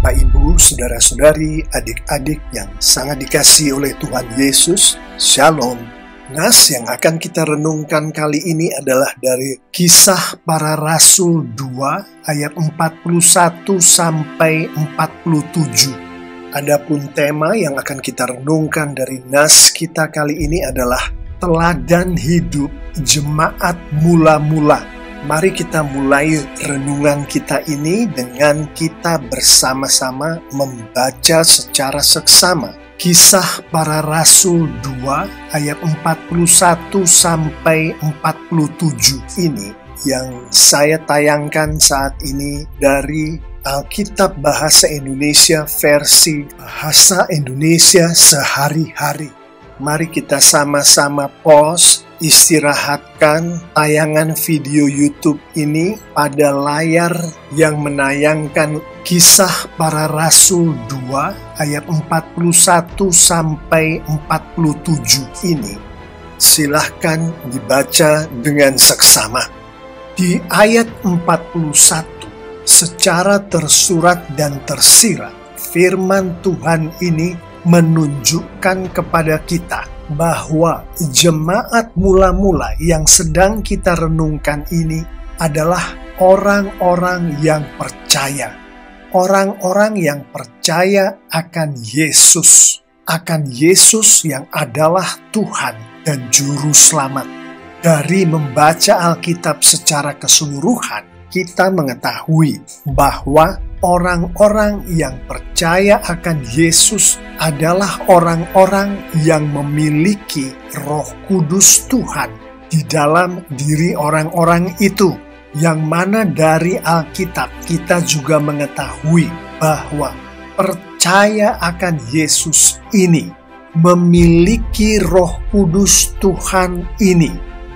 Bapak, Ibu, Saudara-saudari, adik-adik yang sangat dikasihi oleh Tuhan Yesus, Shalom. Nas yang akan kita renungkan kali ini adalah dari Kisah Para Rasul 2 ayat 41 sampai 47. Adapun tema yang akan kita renungkan dari nas kita kali ini adalah teladan hidup jemaat mula-mula. Mari kita mulai renungan kita ini dengan kita bersama-sama membaca secara seksama Kisah Para Rasul 2 ayat 41 sampai 47 ini yang saya tayangkan saat ini dari Alkitab Bahasa Indonesia versi Bahasa Indonesia Sehari-hari. Mari kita sama-sama pause, istirahatkan tayangan video YouTube ini pada layar yang menayangkan Kisah Para Rasul 2 ayat 41 sampai 47 ini. Silahkan dibaca dengan seksama. Di ayat 41, secara tersurat dan tersirat, firman Tuhan ini menunjukkan kepada kita bahwa jemaat mula-mula yang sedang kita renungkan ini adalah orang-orang yang percaya. Orang-orang yang percaya akan Yesus yang adalah Tuhan dan Juru Selamat. Dari membaca Alkitab secara keseluruhan, kita mengetahui bahwa orang-orang yang percaya akan Yesus adalah orang-orang yang memiliki Roh Kudus Tuhan di dalam diri orang-orang itu. Yang mana dari Alkitab kita juga mengetahui bahwa percaya akan Yesus ini, memiliki Roh Kudus Tuhan ini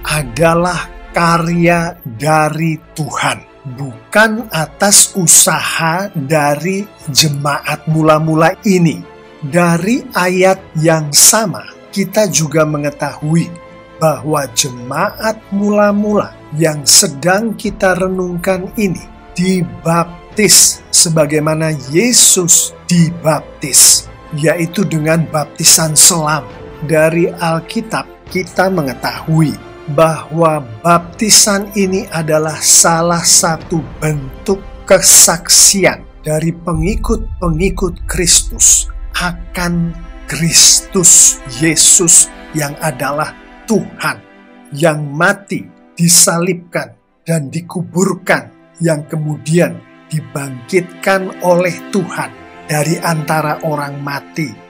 adalah karya dari Tuhan. Bukan atas usaha dari jemaat mula-mula ini. Dari ayat yang sama, kita juga mengetahui bahwa jemaat mula-mula yang sedang kita renungkan ini dibaptis sebagaimana Yesus dibaptis, yaitu dengan baptisan selam. Dari Alkitab kita mengetahui bahwa baptisan ini adalah salah satu bentuk kesaksian dari pengikut-pengikut Kristus akan Kristus Yesus yang adalah Tuhan, yang mati, disalibkan, dan dikuburkan, yang kemudian dibangkitkan oleh Tuhan dari antara orang mati.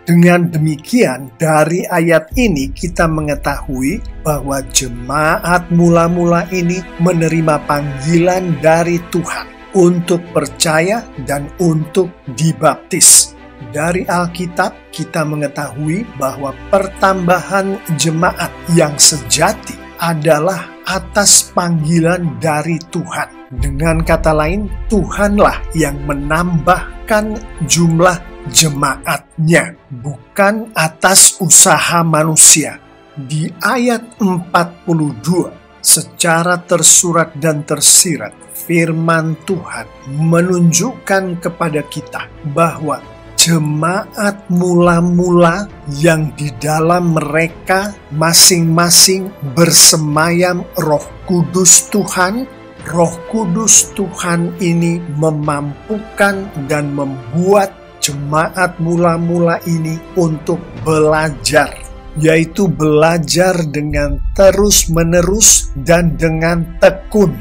Dengan demikian, dari ayat ini kita mengetahui bahwa jemaat mula-mula ini menerima panggilan dari Tuhan untuk percaya dan untuk dibaptis. Dari Alkitab kita mengetahui bahwa pertambahan jemaat yang sejati adalah atas panggilan dari Tuhan. Dengan kata lain, Tuhanlah yang menambahkan jumlah jemaatnya, bukan atas usaha manusia. Di ayat 42, secara tersurat dan tersirat, firman Tuhan menunjukkan kepada kita bahwa jemaat mula-mula yang di dalam mereka masing-masing bersemayam Roh Kudus Tuhan. Roh Kudus Tuhan ini memampukan dan membuat jemaat mula-mula ini untuk belajar, yaitu belajar dengan terus-menerus dan dengan tekun.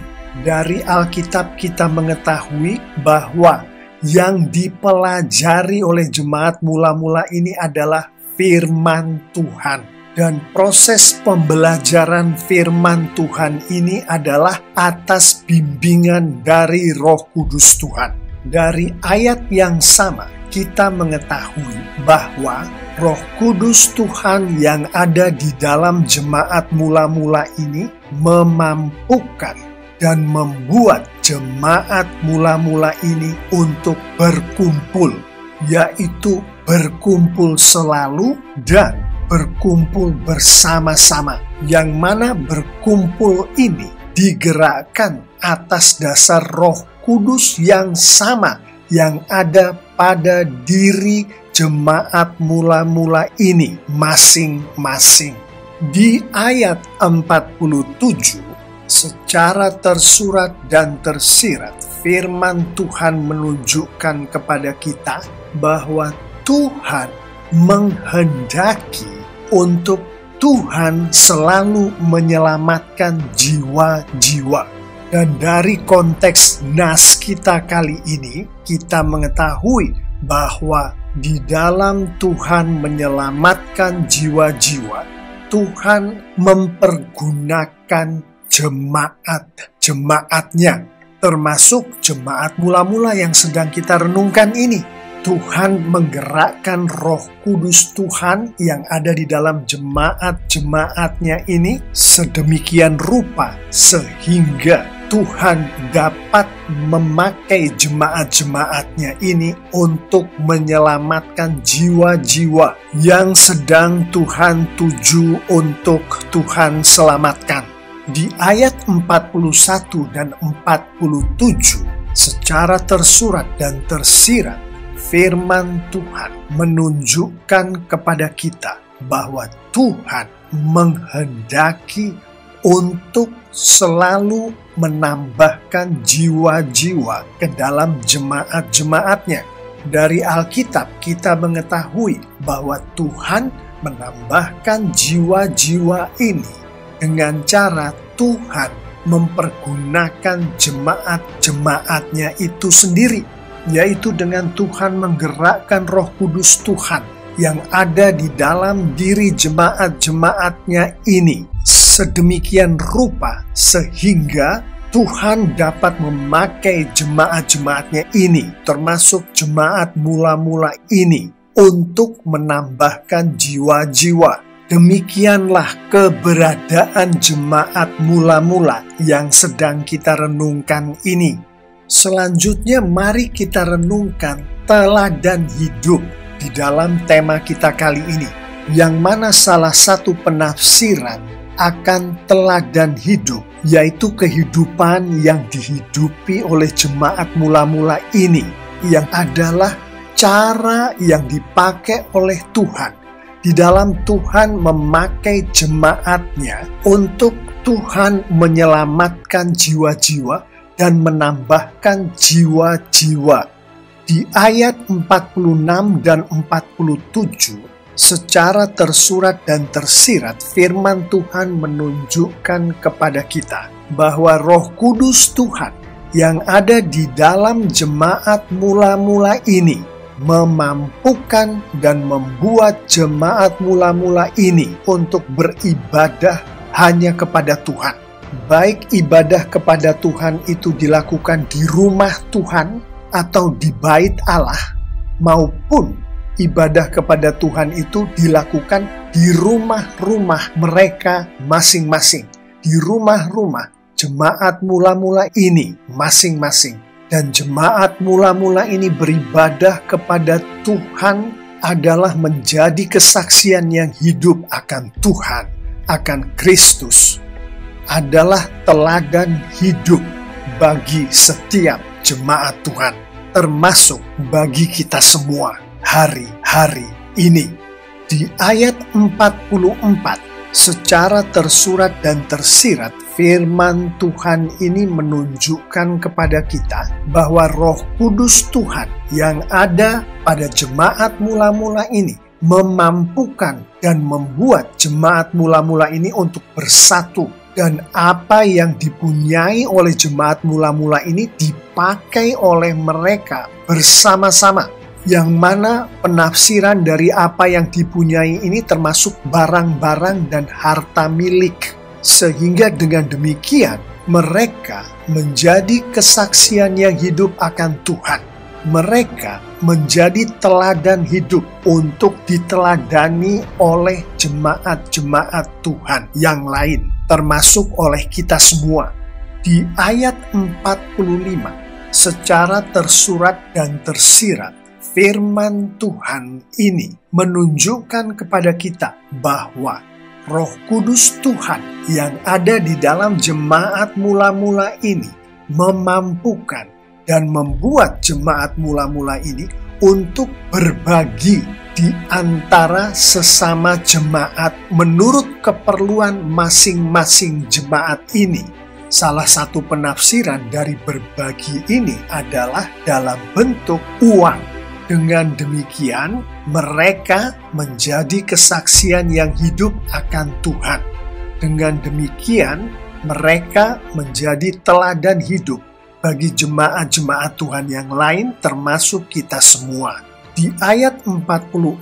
Dari Alkitab kita mengetahui bahwa yang dipelajari oleh jemaat mula-mula ini adalah firman Tuhan. Dan proses pembelajaran firman Tuhan ini adalah atas bimbingan dari Roh Kudus Tuhan. Dari ayat yang sama, kita mengetahui bahwa Roh Kudus Tuhan yang ada di dalam jemaat mula-mula ini memampukan dan membuat jemaat mula-mula ini untuk berkumpul, yaitu berkumpul selalu dan berkumpul bersama-sama, yang mana berkumpul ini digerakkan atas dasar Roh Kudus yang sama yang ada pada diri jemaat mula-mula ini masing-masing. Di ayat 47, secara tersurat dan tersirat, firman Tuhan menunjukkan kepada kita bahwa Tuhan menghendaki untuk Tuhan selalu menyelamatkan jiwa-jiwa. Dan dari konteks nas kita kali ini, kita mengetahui bahwa di dalam Tuhan menyelamatkan jiwa-jiwa, Tuhan mempergunakan jemaat-jemaatnya, termasuk jemaat mula-mula yang sedang kita renungkan ini. Tuhan menggerakkan Roh Kudus Tuhan yang ada di dalam jemaat-jemaatnya ini sedemikian rupa sehingga Tuhan dapat memakai jemaat-jemaatnya ini untuk menyelamatkan jiwa-jiwa yang sedang Tuhan tuju untuk Tuhan selamatkan. Di ayat 41 dan 47, secara tersurat dan tersirat, firman Tuhan menunjukkan kepada kita bahwa Tuhan menghendaki untuk selalu menambahkan jiwa-jiwa ke dalam jemaat-jemaatnya. Dari Alkitab kita mengetahui bahwa Tuhan menambahkan jiwa-jiwa ini dengan cara Tuhan mempergunakan jemaat-jemaatnya itu sendiri, yaitu dengan Tuhan menggerakkan Roh Kudus Tuhan yang ada di dalam diri jemaat-jemaatnya ini sedemikian rupa sehingga Tuhan dapat memakai jemaat-jemaatnya ini, termasuk jemaat mula-mula ini, untuk menambahkan jiwa-jiwa. Demikianlah keberadaan jemaat mula-mula yang sedang kita renungkan ini. Selanjutnya mari kita renungkan teladan hidup di dalam tema kita kali ini, yang mana salah satu penafsiran akan teladan hidup, yaitu kehidupan yang dihidupi oleh jemaat mula-mula ini, yang adalah cara yang dipakai oleh Tuhan di dalam Tuhan memakai jemaatnya untuk Tuhan menyelamatkan jiwa-jiwa dan menambahkan jiwa-jiwa. Di ayat 46 dan 47, secara tersurat dan tersirat, firman Tuhan menunjukkan kepada kita bahwa Roh Kudus Tuhan yang ada di dalam jemaat mula-mula ini memampukan dan membuat jemaat mula-mula ini untuk beribadah hanya kepada Tuhan. Baik ibadah kepada Tuhan itu dilakukan di rumah Tuhan atau di bait Allah, maupun ibadah kepada Tuhan itu dilakukan di rumah-rumah mereka masing-masing, di rumah-rumah jemaat mula-mula ini masing-masing. Dan jemaat mula-mula ini beribadah kepada Tuhan adalah menjadi kesaksian yang hidup akan Tuhan, akan Kristus, adalah teladan hidup bagi setiap jemaat Tuhan, termasuk bagi kita semua hari-hari ini. Di ayat 44, secara tersurat dan tersirat, firman Tuhan ini menunjukkan kepada kita bahwa Roh Kudus Tuhan yang ada pada jemaat mula-mula ini memampukan dan membuat jemaat mula-mula ini untuk bersatu. Dan apa yang dipunyai oleh jemaat mula-mula ini dipakai oleh mereka bersama-sama. Yang mana penafsiran dari apa yang dipunyai ini termasuk barang-barang dan harta milik. Sehingga dengan demikian mereka menjadi kesaksian yang hidup akan Tuhan. Mereka menjadi teladan hidup untuk diteladani oleh jemaat-jemaat Tuhan yang lain, termasuk oleh kita semua. Di ayat 45, secara tersurat dan tersirat, firman Tuhan ini menunjukkan kepada kita bahwa Roh Kudus Tuhan yang ada di dalam jemaat mula-mula ini memampukan dan membuat jemaat mula-mula ini untuk berbagi di antara sesama jemaat menurut keperluan masing-masing jemaat ini. Salah satu penafsiran dari berbagi ini adalah dalam bentuk uang. Dengan demikian, mereka menjadi kesaksian yang hidup akan Tuhan. Dengan demikian, mereka menjadi teladan hidup bagi jemaat-jemaat Tuhan yang lain termasuk kita semua. Di ayat 46,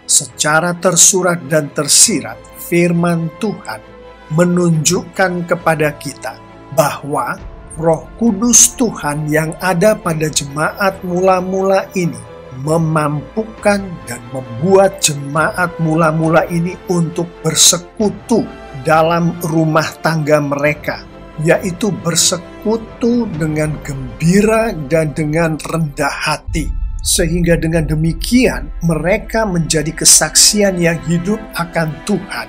secara tersurat dan tersirat, firman Tuhan menunjukkan kepada kita bahwa Roh Kudus Tuhan yang ada pada jemaat mula-mula ini memampukan dan membuat jemaat mula-mula ini untuk bersekutu dalam rumah tangga mereka, yaitu bersekutu dengan gembira dan dengan rendah hati. Sehingga dengan demikian mereka menjadi kesaksian yang hidup akan Tuhan.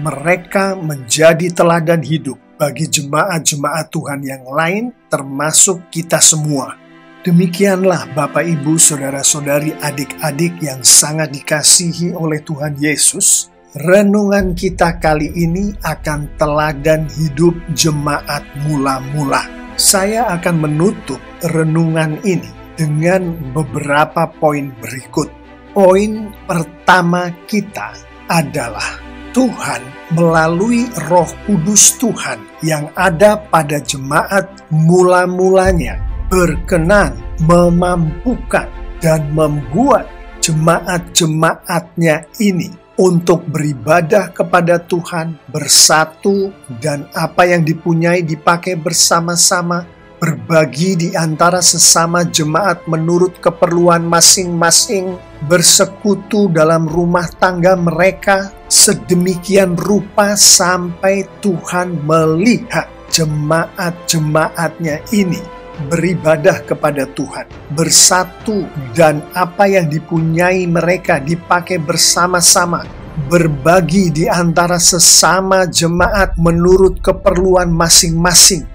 Mereka menjadi teladan hidup bagi jemaat-jemaat Tuhan yang lain termasuk kita semua. Demikianlah Bapak, Ibu, Saudara-saudari, adik-adik yang sangat dikasihi oleh Tuhan Yesus. Renungan kita kali ini akan teladan hidup jemaat mula-mula. Saya akan menutup renungan ini dengan beberapa poin berikut. Poin pertama kita adalah Tuhan melalui Roh Kudus Tuhan yang ada pada jemaat mula-mulanya berkenan memampukan dan membuat jemaat-jemaatnya ini untuk beribadah kepada Tuhan, bersatu, dan apa yang dipunyai dipakai bersama-sama, berbagi di antara sesama jemaat menurut keperluan masing-masing, bersekutu dalam rumah tangga mereka, sedemikian rupa sampai Tuhan melihat jemaat-jemaatnya ini beribadah kepada Tuhan, bersatu, dan apa yang dipunyai mereka dipakai bersama-sama, berbagi di antara sesama jemaat menurut keperluan masing-masing,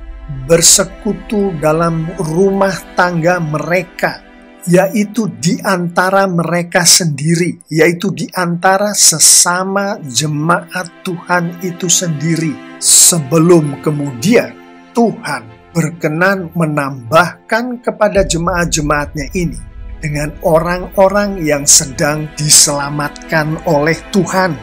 bersekutu dalam rumah tangga mereka, yaitu di antara mereka sendiri, yaitu di antara sesama jemaat Tuhan itu sendiri, sebelum kemudian Tuhan berkenan menambahkan kepada jemaat-jemaatnya ini dengan orang-orang yang sedang diselamatkan oleh Tuhan.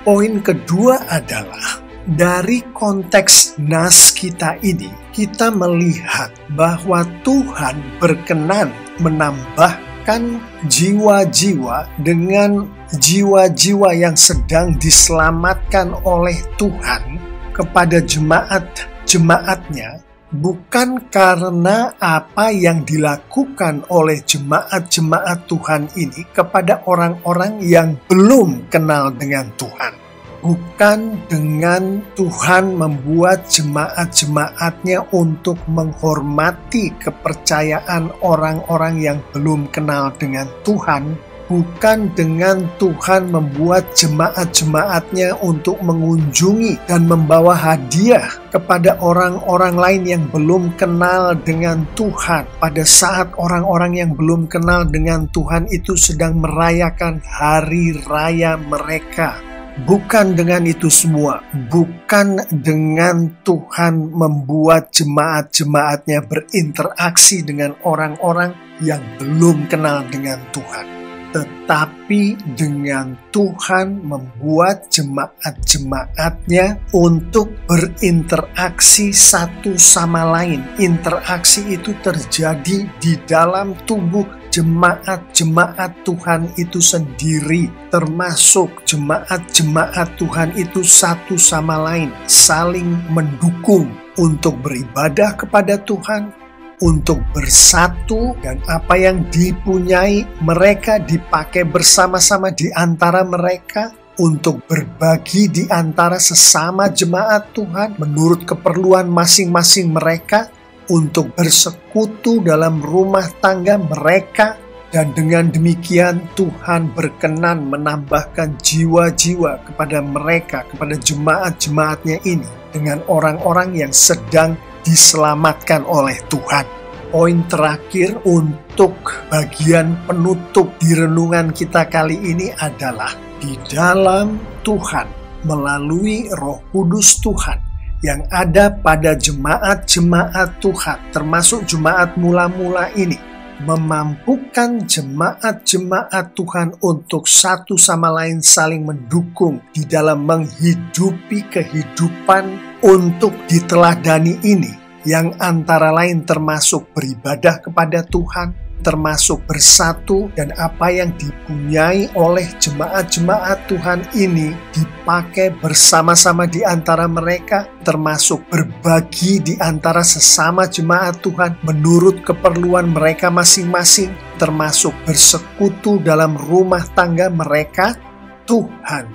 Poin kedua adalah dari konteks nas kita ini, kita melihat bahwa Tuhan berkenan menambahkan jiwa-jiwa dengan jiwa-jiwa yang sedang diselamatkan oleh Tuhan kepada jemaat-jemaatnya, bukan karena apa yang dilakukan oleh jemaat-jemaat Tuhan ini kepada orang-orang yang belum kenal dengan Tuhan. Bukan dengan Tuhan membuat jemaat-jemaatnya untuk menghormati kepercayaan orang-orang yang belum kenal dengan Tuhan. Bukan dengan Tuhan membuat jemaat-jemaatnya untuk mengunjungi dan membawa hadiah kepada orang-orang lain yang belum kenal dengan Tuhan pada saat orang-orang yang belum kenal dengan Tuhan itu sedang merayakan hari raya mereka. Bukan dengan itu semua, bukan dengan Tuhan membuat jemaat-jemaatnya berinteraksi dengan orang-orang yang belum kenal dengan Tuhan, tetapi dengan Tuhan membuat jemaat-jemaatnya untuk berinteraksi satu sama lain. Interaksi itu terjadi di dalam tubuh jemaat-jemaat Tuhan itu sendiri, termasuk jemaat-jemaat Tuhan itu satu sama lain, saling mendukung untuk beribadah kepada Tuhan, untuk bersatu, dan apa yang dipunyai mereka dipakai bersama-sama di antara mereka untuk berbagi di antara sesama jemaat Tuhan menurut keperluan masing-masing mereka, untuk bersekutu dalam rumah tangga mereka, dan dengan demikian Tuhan berkenan menambahkan jiwa-jiwa kepada mereka, kepada jemaat-jemaatnya ini dengan orang-orang yang sedang diselamatkan oleh Tuhan. Poin terakhir untuk bagian penutup di renungan kita kali ini adalah di dalam Tuhan, melalui Roh Kudus Tuhan yang ada pada jemaat-jemaat Tuhan, termasuk jemaat mula-mula ini, memampukan jemaat-jemaat Tuhan untuk satu sama lain saling mendukung di dalam menghidupi kehidupan untuk diteladani ini, yang antara lain termasuk beribadah kepada Tuhan, termasuk bersatu, dan apa yang dipunyai oleh jemaat-jemaat Tuhan ini dipakai bersama-sama di antara mereka, termasuk berbagi di antara sesama jemaat Tuhan menurut keperluan mereka masing-masing, termasuk bersekutu dalam rumah tangga mereka. Tuhan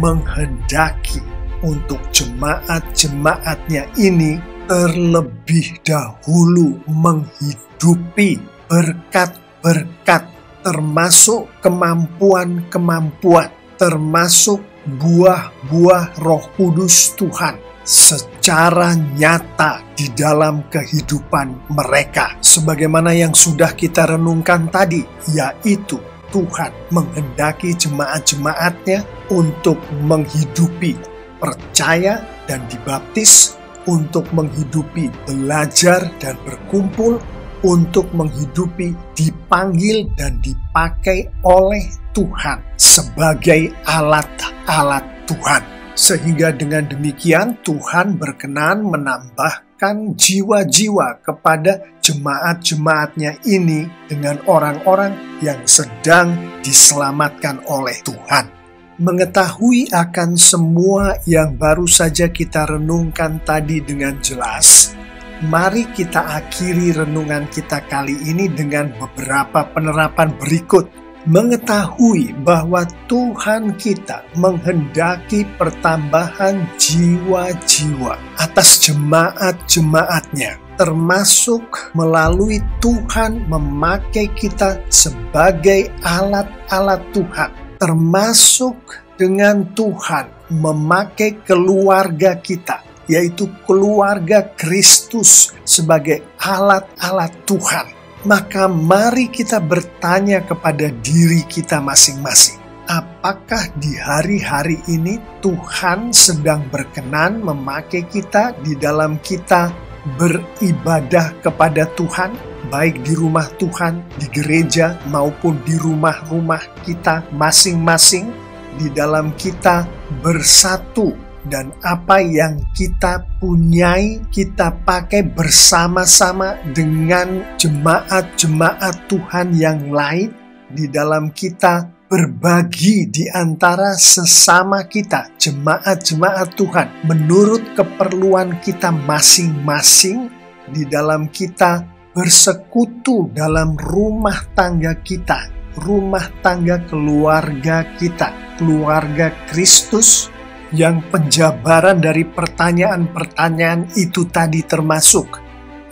menghendaki untuk jemaat-jemaatnya ini terlebih dahulu menghidupi berkat-berkat, termasuk kemampuan-kemampuan, termasuk buah-buah Roh Kudus Tuhan secara nyata di dalam kehidupan mereka. Sebagaimana yang sudah kita renungkan tadi, yaitu Tuhan menghendaki jemaat-jemaatnya untuk menghidupi percaya dan dibaptis, untuk menghidupi belajar dan berkumpul, untuk menghidupi dipanggil dan dipakai oleh Tuhan sebagai alat-alat Tuhan. Sehingga dengan demikian Tuhan berkenan menambahkan jiwa-jiwa kepada jemaat-jemaatnya ini dengan orang-orang yang sedang diselamatkan oleh Tuhan. Mengetahui akan semua yang baru saja kita renungkan tadi dengan jelas, mari kita akhiri renungan kita kali ini dengan beberapa penerapan berikut. Mengetahui bahwa Tuhan kita menghendaki pertambahan jiwa-jiwa atas jemaat-jemaatnya, termasuk melalui Tuhan memakai kita sebagai alat-alat Tuhan, termasuk dengan Tuhan memakai keluarga kita, yaitu keluarga Kristus, sebagai alat-alat Tuhan. Maka mari kita bertanya kepada diri kita masing-masing, apakah di hari-hari ini Tuhan sedang berkenan memakai kita di dalam kita beribadah kepada Tuhan, baik di rumah Tuhan, di gereja, maupun di rumah-rumah kita masing-masing, di dalam kita bersatu, dan apa yang kita punyai kita pakai bersama-sama dengan jemaat-jemaat Tuhan yang lain, di dalam kita berbagi di antara sesama kita, jemaat-jemaat Tuhan, menurut keperluan kita masing-masing, di dalam kita bersekutu dalam rumah tangga kita, rumah tangga keluarga kita, keluarga Kristus, yang penjabaran dari pertanyaan-pertanyaan itu tadi termasuk,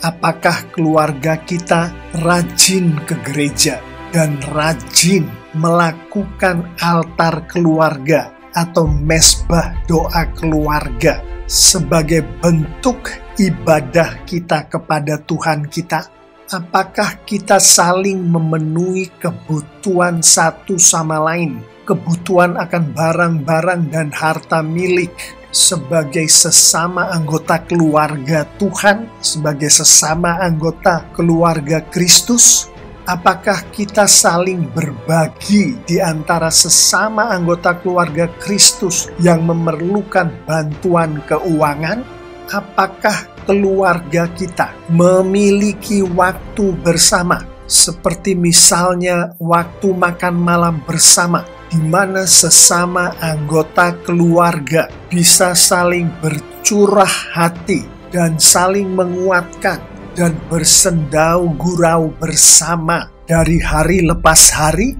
apakah keluarga kita rajin ke gereja dan rajin melakukan altar keluarga atau mesbah doa keluarga sebagai bentuk ibadah kita kepada Tuhan kita? Apakah kita saling memenuhi kebutuhan satu sama lain, kebutuhan akan barang-barang dan harta milik sebagai sesama anggota keluarga Tuhan, sebagai sesama anggota keluarga Kristus? Apakah kita saling berbagi di antara sesama anggota keluarga Kristus yang memerlukan bantuan keuangan? Apakah keluarga kita memiliki waktu bersama, seperti misalnya waktu makan malam bersama, di mana sesama anggota keluarga bisa saling bercurah hati dan saling menguatkan dan bersendau gurau bersama dari hari lepas hari?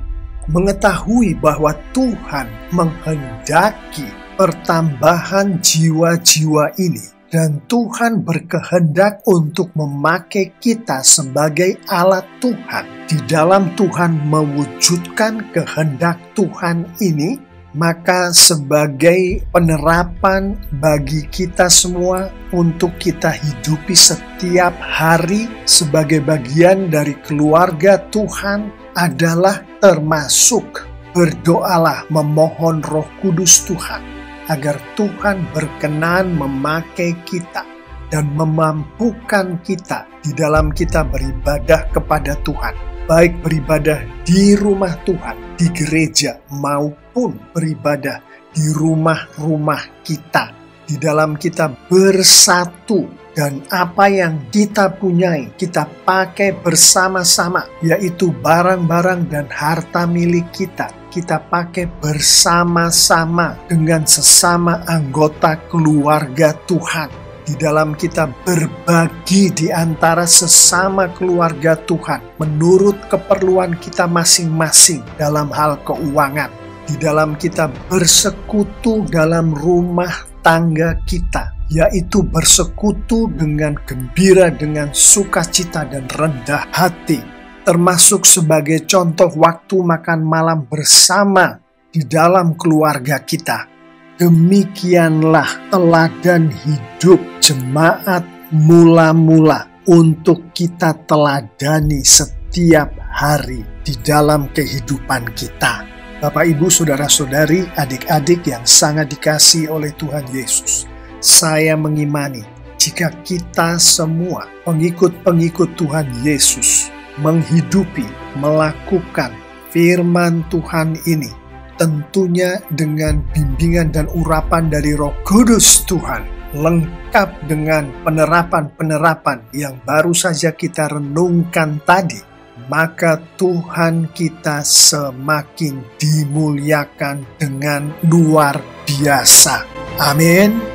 Mengetahui bahwa Tuhan menghendaki pertambahan jiwa-jiwa ini, dan Tuhan berkehendak untuk memakai kita sebagai alat Tuhan. Di dalam Tuhan mewujudkan kehendak Tuhan ini, Maka sebagai penerapan bagi kita semua untuk kita hidupi setiap hari sebagai bagian dari keluarga Tuhan adalah termasuk berdoalah memohon Roh Kudus Tuhan agar Tuhan berkenan memakai kita dan memampukan kita di dalam kita beribadah kepada Tuhan. Baik beribadah di rumah Tuhan, di gereja, maupun beribadah di rumah-rumah kita. Di dalam kita bersatu dan apa yang kita punyai, kita pakai bersama-sama, yaitu barang-barang dan harta milik kita. Kita pakai bersama-sama dengan sesama anggota keluarga Tuhan. Di dalam kita berbagi di antara sesama keluarga Tuhan menurut keperluan kita masing-masing dalam hal keuangan. Di dalam kita bersekutu dalam rumah tangga kita, yaitu bersekutu dengan gembira, dengan sukacita dan rendah hati. Termasuk sebagai contoh waktu makan malam bersama di dalam keluarga kita. Demikianlah teladan hidup jemaat mula-mula untuk kita teladani setiap hari di dalam kehidupan kita. Bapak, Ibu, saudara-saudari, adik-adik yang sangat dikasihi oleh Tuhan Yesus, saya mengimani jika kita semua pengikut-pengikut Tuhan Yesus menghidupi, melakukan firman Tuhan ini, tentunya dengan bimbingan dan urapan dari Roh Kudus Tuhan, lengkap dengan penerapan-penerapan yang baru saja kita renungkan tadi, maka Tuhan kita semakin dimuliakan dengan luar biasa. Amin.